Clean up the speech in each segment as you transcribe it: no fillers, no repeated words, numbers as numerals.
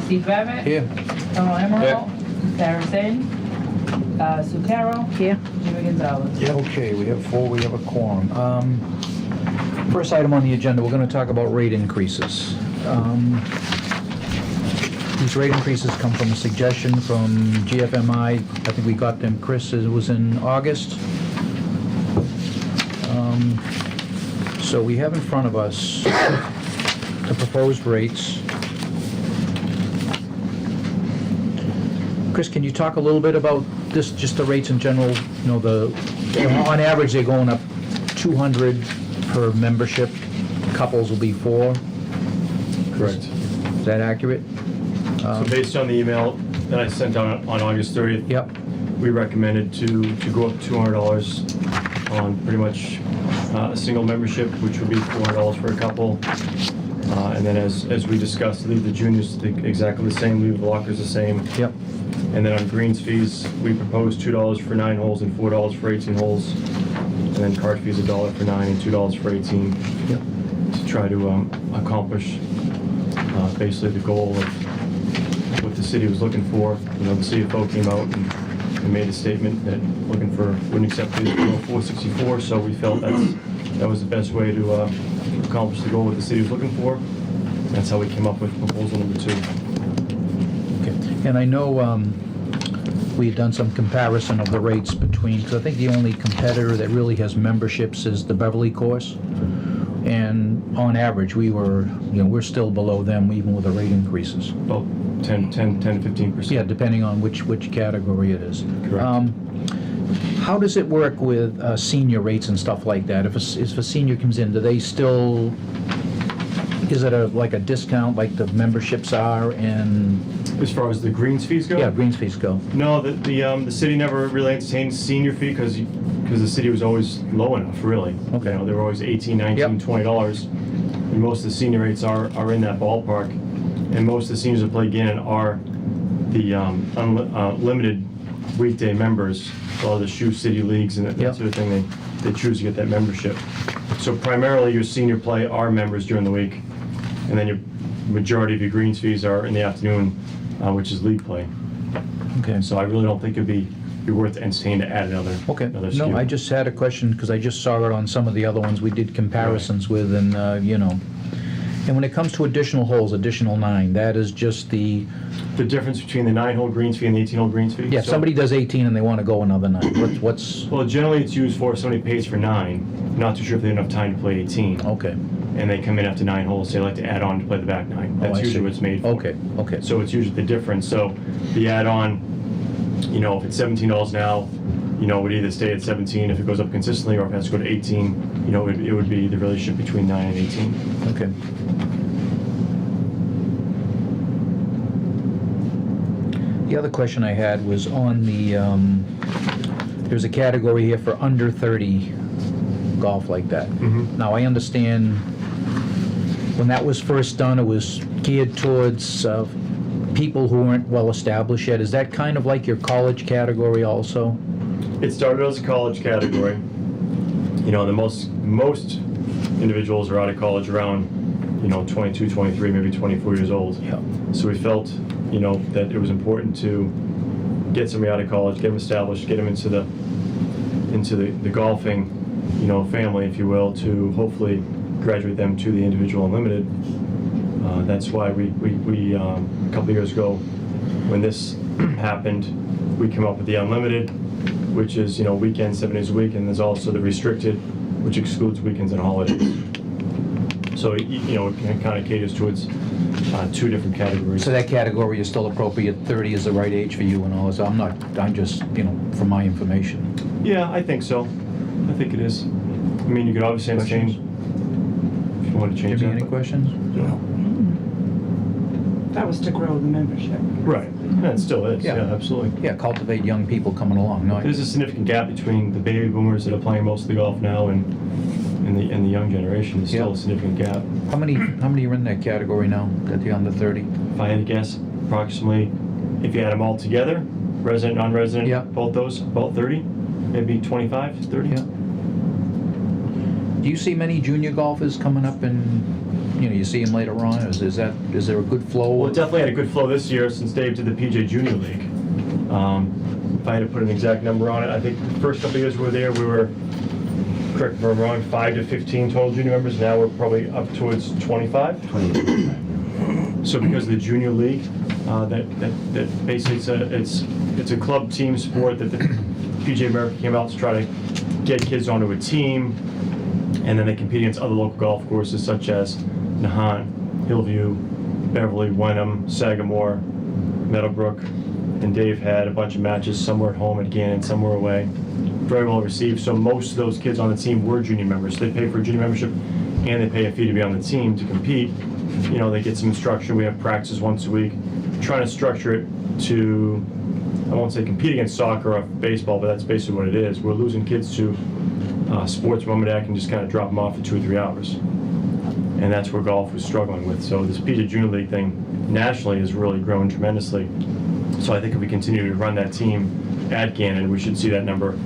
Steve Babbitt. Here. Donald Emerald. Sarah Zane. Sue Carroll. Here. Jimmy Gonzalez. Yeah, okay, we have 4, we have a quorum. First item on the agenda, we're going to talk about rate increases. These rate increases come from a suggestion from GFMI. I think we got them, Chris, it was in August. So we have in front of us the proposed rates. Chris, can you talk a little bit about this, just the rates in general? You know, on average, they're going up 200 per membership. Couples will be 4. Correct. Is that accurate? So based on the email that I sent out on August 30th, Yep. we recommended to go up $200 on pretty much a single membership, which would be $400 for a couple. And then as we discussed, leave the juniors exactly the same, leave the lockers the same. Yep. And then on greens fees, we proposed $2 for 9 holes and $4 for 18 holes. And then card fees $1 for 9 and $2 for 18. Yep. To try to accomplish basically the goal of what the city was looking for. You know, the CFO came out and made a statement that wouldn't accept fees below 464. So we felt that was the best way to accomplish the goal what the city was looking for. That's how we came up with proposal number 2. Okay. And I know we had done some comparison of the rates between, because I think the only competitor that really has memberships is the Beverly course. And on average, we're still below them even with the rate increases. About 10 to 15%. Yeah, depending on which category it is. Correct. How does it work with senior rates and stuff like that? If a senior comes in, do they still, is it like a discount like the memberships are? And As far as the greens fees go? yeah, greens fees go. No, the city never really entertained senior fee because the city was always low enough, really. Okay. You know, they were always $18, $19, Yep. $20. And most of the senior rates are in that ballpark. And most of the seniors that play Gannon are the limited weekday members. A lot of the shoe city leagues and that Yep. sort of thing, they choose to get that membership. So primarily your senior play are members during the week. And then your majority of your greens fees are in the afternoon, which is league play. Okay. So I really don't think it'd be worth entertaining to add another Okay. SKU. No, I just had a question because I just saw it on some of the other ones we did comparisons with, and And when it comes to additional holes, additional 9, that is just the difference between the 9-hole greens fee and the 18-hole greens fee. yeah. If So- somebody does 18 and they want to go another 9, what's Well, generally it's used for if somebody pays for 9. Not too sure if they have enough time to play 18. okay? And they come in after 9 holes, they like to add on to play the back 9. Oh, That's I usually see. what it's made for. Okay. Okay. So it's usually the difference. So the add-on, if it's $17 now, would either stay at 17 if it goes up consistently, or if it has to go to 18, it would be the relationship between 9 and 18. Okay. The other question I had was on the, there's a category here for under 30 golf like that. Mhm. Now, I understand when that was first done, it was geared towards people who weren't well established yet. Is that kind of like your college category also? It started as a college category. The most individuals are out of college around, 22, 23, maybe 24 years old. Yeah. So we felt, that it was important to get somebody out of college, get them established, get them into the golfing, family, if you will, to hopefully graduate them to the individual unlimited. That's why we a couple of years ago, when this happened, we came up with the unlimited, which is, weekends, 7 days a week, and there's also the restricted, which excludes weekends and holidays. So, it kind of caters towards 2 different categories. So that category is still appropriate, 30 is the right age for you and all this? I'm just, for my information. Yeah, I think so. I think it is. I mean, you could obviously change if you want to change Jimmy, that. any questions? No. That was to grow the membership. Right. Yeah, it still is. Yeah. Yeah, absolutely. Yeah, cultivate young people coming along. No, There's a significant gap between the baby boomers that are playing most of the golf now and the young generation. There's still Yeah. a significant gap. How many are in that category now, at the under 30? If I had to guess, approximately, if you add them all together, resident, non-resident, Yeah. both those, about 30, maybe 25, 30. Yeah. Do you see many junior golfers coming up and you see them later on? Is there a good flow? Well, it definitely had a good flow this year since Dave did the PJ Junior League. If I had to put an exact number on it, I think the first couple of years we were there, we were, correct me if I'm wrong, 5 to 15 total junior members. Now we're probably up towards 25. So because of the Junior League, that basically it's a club team sport that the PJ America came out to try to get kids onto a team, and then they compete against other local golf courses such as Nahant, Hillview, Beverly, Wenham, Sagamore, Meadowbrook, and Dave had a bunch of matches. Some were at home at Gannon, some were away. Very well received. So most of those kids on the team were junior members. They pay for a junior membership, and they pay a fee to be on the team to compete. They get some instruction. We have practice once a week. Trying to structure it to, I won't say compete against soccer or baseball, but that's basically what it is. We're losing kids to sports mom and dad can just kind of drop them off for 2 or 3 hours. And that's where golf was struggling with. So this PJ Junior League thing nationally has really grown tremendously. So I think if we continue to run that team at Gannon, we should see that number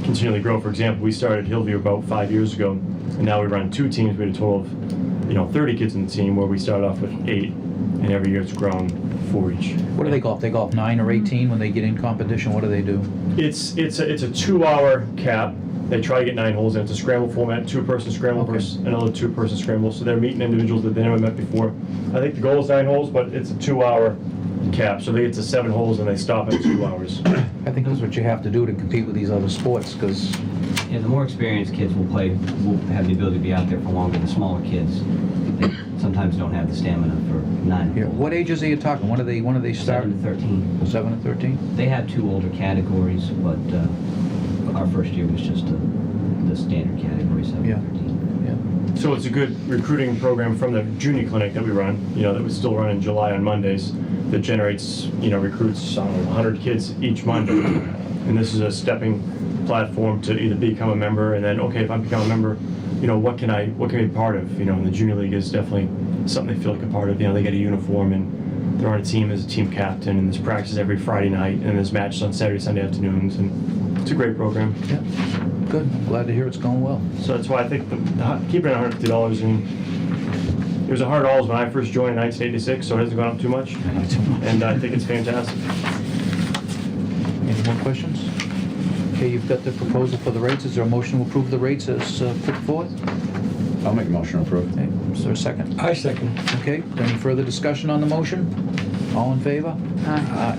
continually grow. For example, we started Hillview about 5 years ago, and now we run 2 teams. We had a total of 30 kids in the team, where we started off with 8, and every year it's grown 4 each. What do they golf? They golf 9 or 18 when they get in competition. What do they do? It's a 2-hour cap. They try to get 9 holes in. It's a scramble format, 2-person scramble versus another 2-person scramble. So they're meeting individuals that they never met before. I think the goal is 9 holes, but it's a 2-hour cap. So they get to 7 holes and they stop at 2 hours. I think that's what you have to do to compete with these other sports, because Yeah, the more experienced kids will have the ability to be out there for longer. The smaller kids, they sometimes don't have the stamina for 9 holes. what ages are you talking? When do they start? 7 to 13. 7 to 13? They have 2 older categories, but our first year was just the standard category, 7 Yeah. to 13. So it's a good recruiting program from the junior clinic that we run, that we still run in July on Mondays, that generates, recruits 100 kids each Monday. And this is a stepping platform to either become a member, and then, okay, if I become a member, what can I be a part of? And the junior league is definitely something they feel like a part of. They get a uniform, and they're on a team as a team captain, and there's practice every Friday night, and there's matches on Saturday, Sunday afternoons, and it's a great program. Yeah. Good. I'm glad to hear it's going well. So that's why I think keeping it $150, it was $100 when I first joined in 1986, so it hasn't gone up too much. And I think it's fantastic. Any more questions? Okay, you've got the proposal for the rates. Is there a motion to approve the rates as put forth? I'll make a motion to approve. Okay, is there a second? I second. Okay, any further discussion on the motion? All in favor? Aye.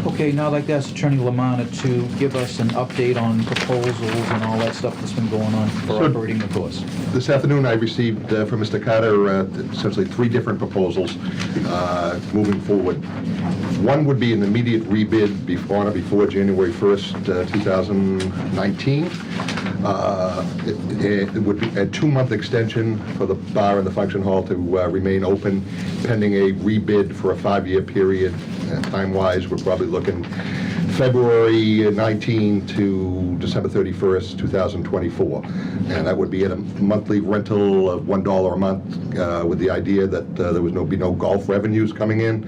Okay, now I'd like to ask Attorney Lamanna to give us an update on proposals and all that stuff that's been going on for Sure. operating the course. This afternoon, I received from Mr. Carter essentially 3 different proposals moving forward. One would be an immediate rebid on or before January 1st, 2019. It would be a 2-month extension for the bar and the function hall to remain open, pending a rebid for a 5-year period. Time-wise, we're probably looking February 19 to December 31st, 2024. And that would be at a monthly rental of $1 a month, with the idea that there would be no golf revenues coming in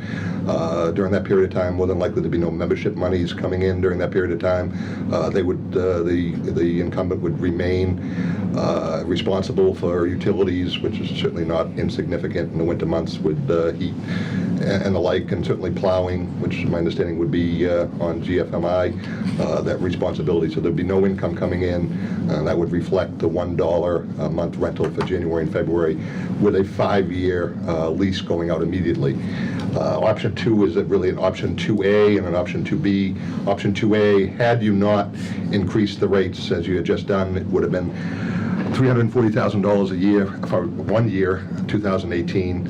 during that period of time. More than likely to be no membership monies coming in during that period of time. The incumbent would remain responsible for utilities, which is certainly not insignificant in the winter months with heat and the like, and certainly plowing, which my understanding would be on GFMI, that responsibility. So there'd be no income coming in, and that would reflect the $1 a month rental for January and February, with a 5-year lease going out immediately. Option 2 is really an option 2A and an option 2B. Option 2A, had you not increased the rates as you had just done, it would have been $340,000 a year for 1 year, 2018.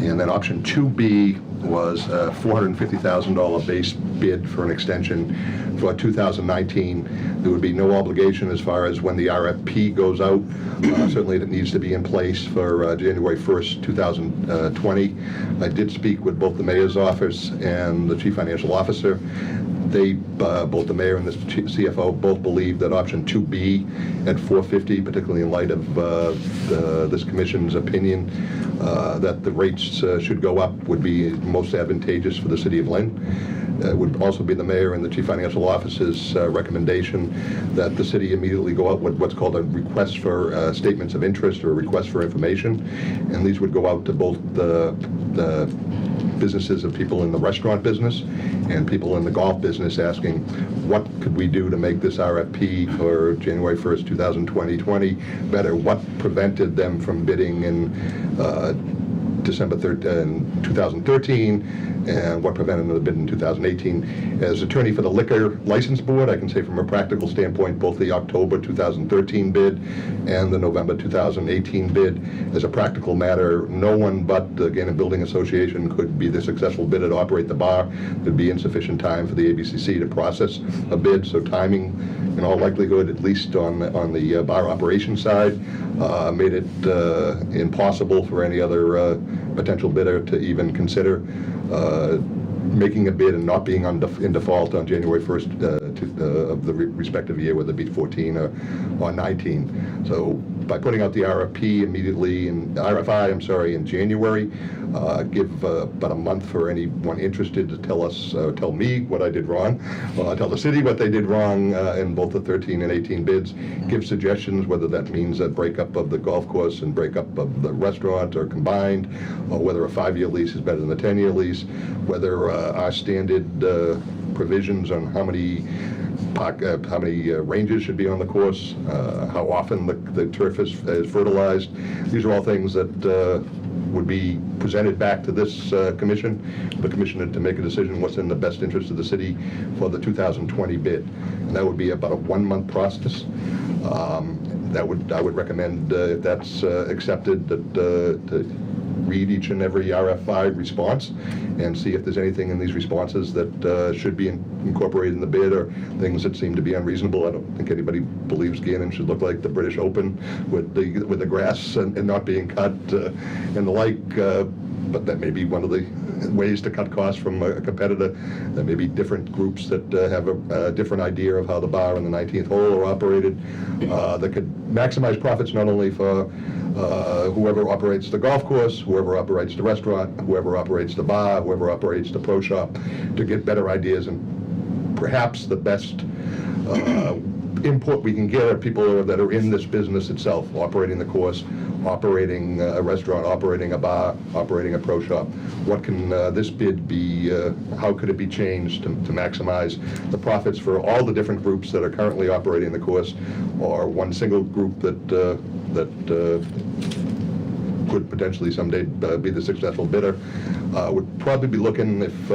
And then option 2B was a $450,000 base bid for an extension for 2019. There would be no obligation as far as when the RFP goes out. Certainly it needs to be in place for January 1st, 2020. I did speak with both the mayor's office and the chief financial officer. They, both the mayor and the CFO, both believe that option 2B at $450, particularly in light of this commission's opinion, that the rates should go up, would be most advantageous for the city of Lynn. It would also be the mayor and the chief financial officer's recommendation that the city immediately go out with what's called a request for statements of interest or a request for information. And these would go out to both the businesses of people in the restaurant business and people in the golf business, asking what could we do to make this RFP for January 1st, 2020 better? What prevented them from bidding in December 2013, and what prevented them to bid in 2018. As attorney for the Liquor License Board, I can say from a practical standpoint, both the October 2013 bid and the November 2018 bid, as a practical matter, no one but, again, a building association could be the successful bidder to operate the bar. There'd be insufficient time for the ABCC to process a bid, so timing, in all likelihood, at least on the bar operation side, made it impossible for any other potential bidder to even consider making a bid and not being in default on January 1st of the respective year, whether it be 14 or 19. So by putting out the RFP immediately, RFI, in January, give about a month for anyone interested to tell me what I did wrong, tell the city what they did wrong in both the 13 and 18 bids, give suggestions, whether that means a breakup of the golf course and breakup of the restaurant or combined, or whether a 5-year lease is better than a 10-year lease, whether our standard provisions on how many ranges should be on the course, how often the turf is fertilized. These are all things that would be presented back to this commission, the commissioner to make a decision what's in the best interest of the city for the 2020 bid. And that would be about a 1-month process. I would recommend, if that's accepted, that to read each and every RFI response and see if there's anything in these responses that should be incorporated in the bid, or things that seem to be unreasonable. I don't think anybody believes Gannon should look like the British Open with the grass and not being cut and the like, but that may be one of the ways to cut costs from a competitor. There may be different groups that have a different idea of how the bar and the 19th hole are operated that could maximize profits not only for whoever operates the golf course, whoever operates the restaurant, whoever operates the bar, whoever operates the pro shop, to get better ideas. And perhaps the best input we can get are people that are in this business itself, operating the course, operating a restaurant, operating a bar, operating a pro shop. What can this bid be, how could it be changed to maximize the profits for all the different groups that are currently operating the course, or one single group that could potentially someday be the successful bidder. Would probably be looking, if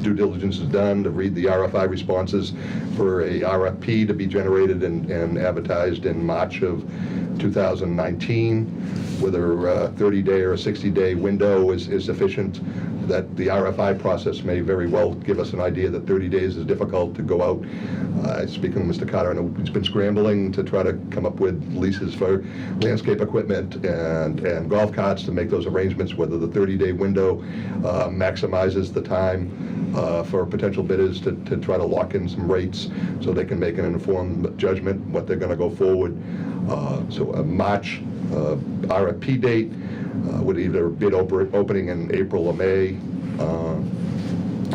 due diligence is done, to read the RFI responses for a RFP to be generated and advertised in March of 2019, whether a 30-day or a 60-day window is sufficient. That the RFI process may very well give us an idea that 30 days is difficult to go out. Speaking with Mr. Carter, I know he's been scrambling to try to come up with leases for landscape equipment and golf carts to make those arrangements, whether the 30-day window maximizes the time for potential bidders to try to lock in some rates so they can make an informed judgment what they're going to go forward. So a March RFP date would either bid opening in April or May.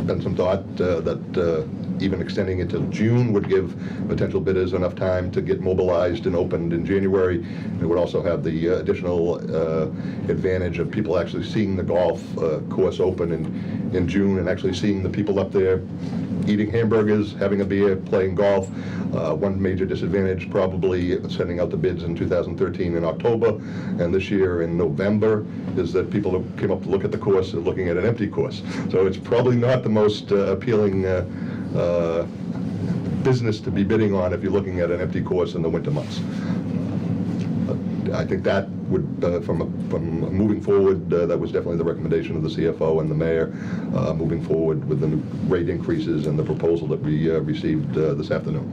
Been some thought that even extending it till June would give potential bidders enough time to get mobilized and opened in January. It would also have the additional advantage of people actually seeing the golf course open in June and actually seeing the people up there eating hamburgers, having a beer, playing golf. One major disadvantage, probably sending out the bids in 2013 in October and this year in November, is that people who came up to look at the course are looking at an empty course. So it's probably not the most appealing business to be bidding on if you're looking at an empty course in the winter months. I think that would, from moving forward, that was definitely the recommendation of the CFO and the mayor, moving forward with the new rate increases and the proposal that we received this afternoon.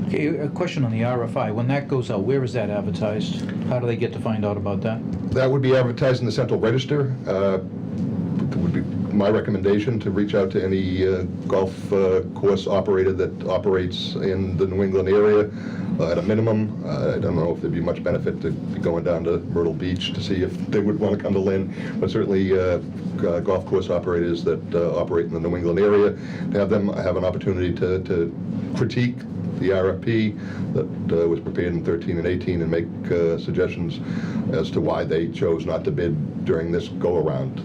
Okay, a question on the RFI. When that goes out, where is that advertised? How do they get to find out about that? That would be advertised in the Central Register. It would be my recommendation to reach out to any golf course operator that operates in the New England area. At a minimum, I don't know if there'd be much benefit to be going down to Myrtle Beach to see if they would want to come to Lynn, but certainly golf course operators that operate in the New England area, to have them have an opportunity to critique the RFP that was prepared in 13 and 18 and make suggestions as to why they chose not to bid during this go-around.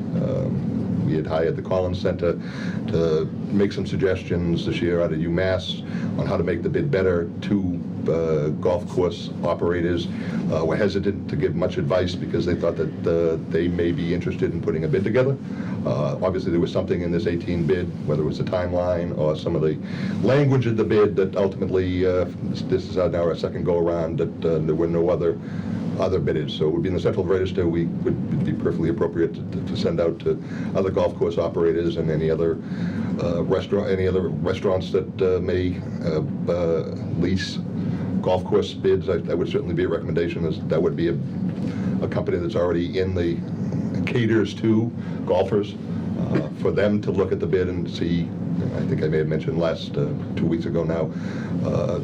We had hired the Collins Center to make some suggestions this year out of UMass on how to make the bid better. Two golf course operators were hesitant to give much advice because they thought that they may be interested in putting a bid together. Obviously, there was something in this 18 bid, whether it was the timeline or some of the language of the bid, that ultimately, this is now our second go-around, that there were no other bidders. So it would be in the Central Register. We would be perfectly appropriate to send out to other golf course operators and any other restaurants that may lease golf course bids. That would certainly be a recommendation. That would be a company that's already in the caters to golfers, for them to look at the bid and see. I think I may have mentioned last 2 weeks ago now,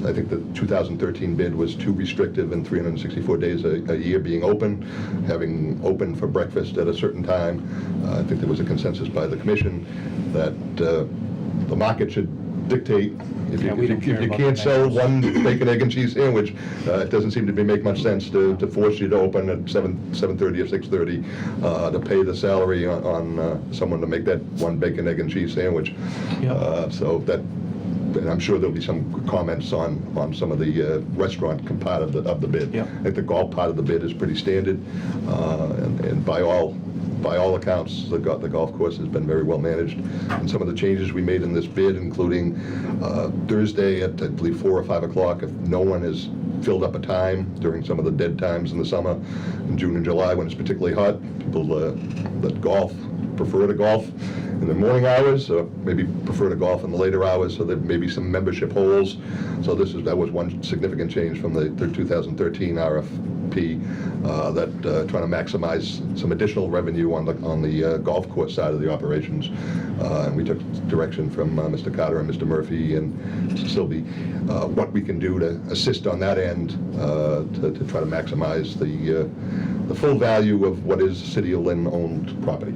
I think the 2013 bid was too restrictive and 364 days a year being open, having open for breakfast at a certain time. I think there was a consensus by the commission that the market should dictate. If you can't sell one bacon, egg, and cheese sandwich, it doesn't seem to make much sense to force you to open at 7:30 or 6:30 to pay the salary on someone to make that one bacon, egg, and cheese sandwich. Yep. So that, and I'm sure there'll be some comments on some of the restaurant part of the bid. Yep. I think the golf part of the bid is pretty standard, and by all accounts, the golf course has been very well managed. And some of the changes we made in this bid, including Thursday at, I believe, 4 or 5 o'clock, if no one has filled up a time during some of the dead times in the summer, in June and July when it's particularly hot, people that prefer to golf in the morning hours, or maybe prefer to golf in the later hours, so there may be some membership holes. So that was one significant change from the 2013 RFP, trying to maximize some additional revenue on the golf course side of the operations. And we took direction from Mr. Carter and Mr. Murphy and Mr. Silby, what we can do to assist on that end, to try to maximize the full value of what is City of Lynn owned property.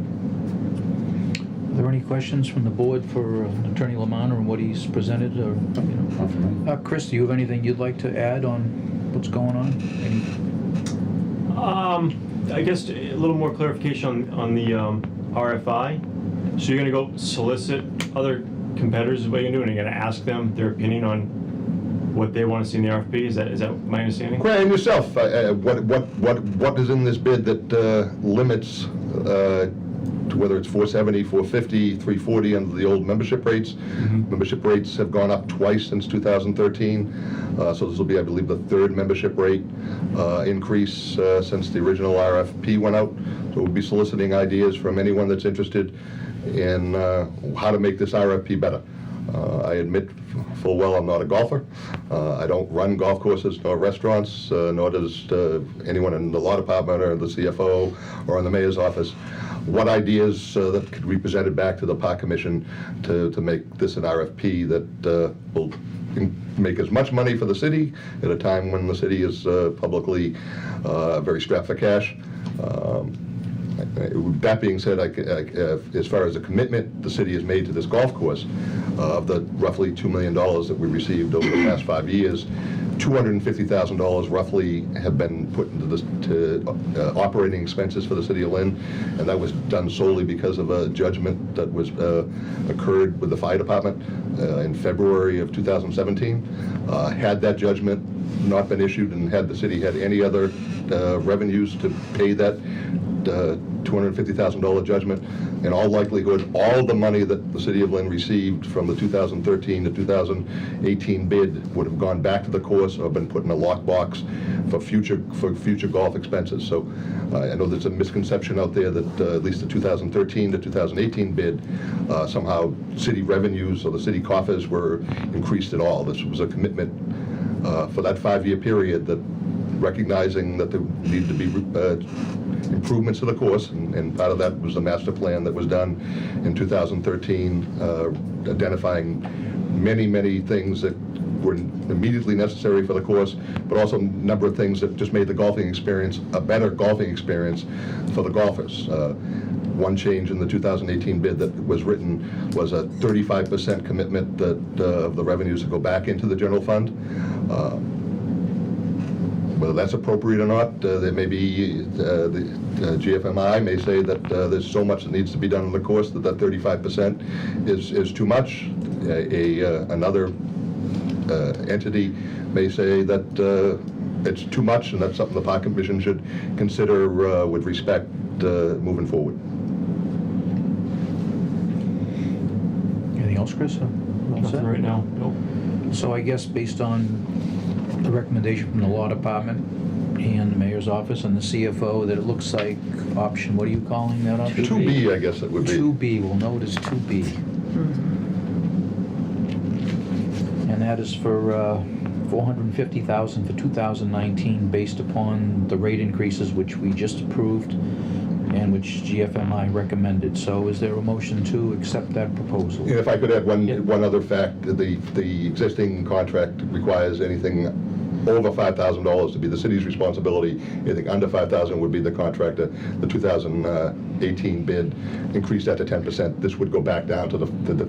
Are there any questions from the board for Attorney Lamanna and what he's presented, or, Chris, do you have anything you'd like to add on what's going on? I guess a little more clarification on the RFI. So you're going to go solicit other competitors, is what you're doing? You're going to ask them their opinion on what they want to see in the RFP? Is that my understanding? And yourself, what is in this bid that limits to whether it's 470, 450, 340 under the old membership rates? Mm-hmm. Membership rates have gone up twice since 2013, so this will be, I believe, the third membership rate increase since the original RFP went out. So we'll be soliciting ideas from anyone that's interested in how to make this RFP better. I admit full well I'm not a golfer. I don't run golf courses nor restaurants, nor does anyone in the law department or the CFO or in the mayor's office. What ideas that could be presented back to the Park Commission to make this an RFP that will make as much money for the city at a time when the city is publicly very strapped for cash. That being said, as far as the commitment the city has made to this golf course, of the roughly $2 million that we received over the past 5 years, $250,000 roughly have been put into operating expenses for the city of Lynn, and that was done solely because of a judgment that was occurred with the fire department in February of 2017. Had that judgment not been issued, and had the city had any other revenues to pay that $250,000 judgment, in all likelihood, all the money that the city of Lynn received from the 2013 to 2018 bid would have gone back to the course or been put in a lockbox for future golf expenses. So I know there's a misconception out there that at least the 2013 to 2018 bid, somehow city revenues or the city coffers were increased at all. This was a commitment for that 5-year period that recognizing that there needed to be improvements to the course, and part of that was the master plan that was done in 2013, identifying many things that were immediately necessary for the course, but also a number of things that just made the golfing experience a better golfing experience for the golfers. One change in the 2018 bid that was written was a 35% commitment that of the revenues to go back into the general fund. Whether that's appropriate or not, there may be, the GFMI may say that there's so much that needs to be done in the course that 35% is too much. Another entity may say that it's too much, and that's something the Park Commission should consider with respect moving forward. Anything else, Chris? All set? Nothing right now. Nope. So I guess based on the recommendation from the law department and the mayor's office and the CFO, that it looks like option, what are you calling that option? 2B, I guess it would be. 2B, we'll note as 2B. And that is for $450,000 for 2019 based upon the rate increases which we just approved and which GFMI recommended. So is there a motion to accept that proposal? And if I could add one other fact, the existing contract requires anything over $5,000 to be the city's responsibility. Anything under $5,000 would be the contractor. The 2018 bid increased that to 10%. This would go back down to to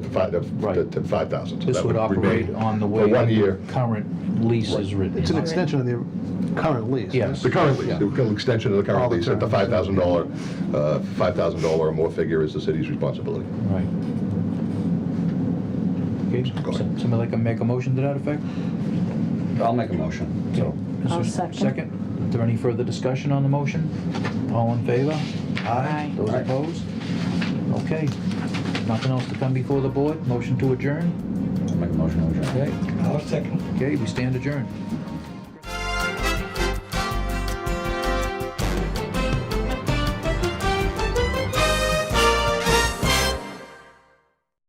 5,000. So This that would operate remain on the for way 1 the year. current lease is written. It's an extension of the current lease. Yes. The current lease, the extension of the All current the lease at the terms. $5,000 or more figure is the city's responsibility. Right. Okay, Go ahead. somebody like to make a motion to that effect? I'll make a motion. So, is I'll there a second. Is there any further discussion on the motion? All in favor? Aye. Those Aye. opposed? Okay. Nothing else to come before the board? Motion to adjourn? I'll make a motion to adjourn. Okay. I'll second. Okay, we stand adjourned.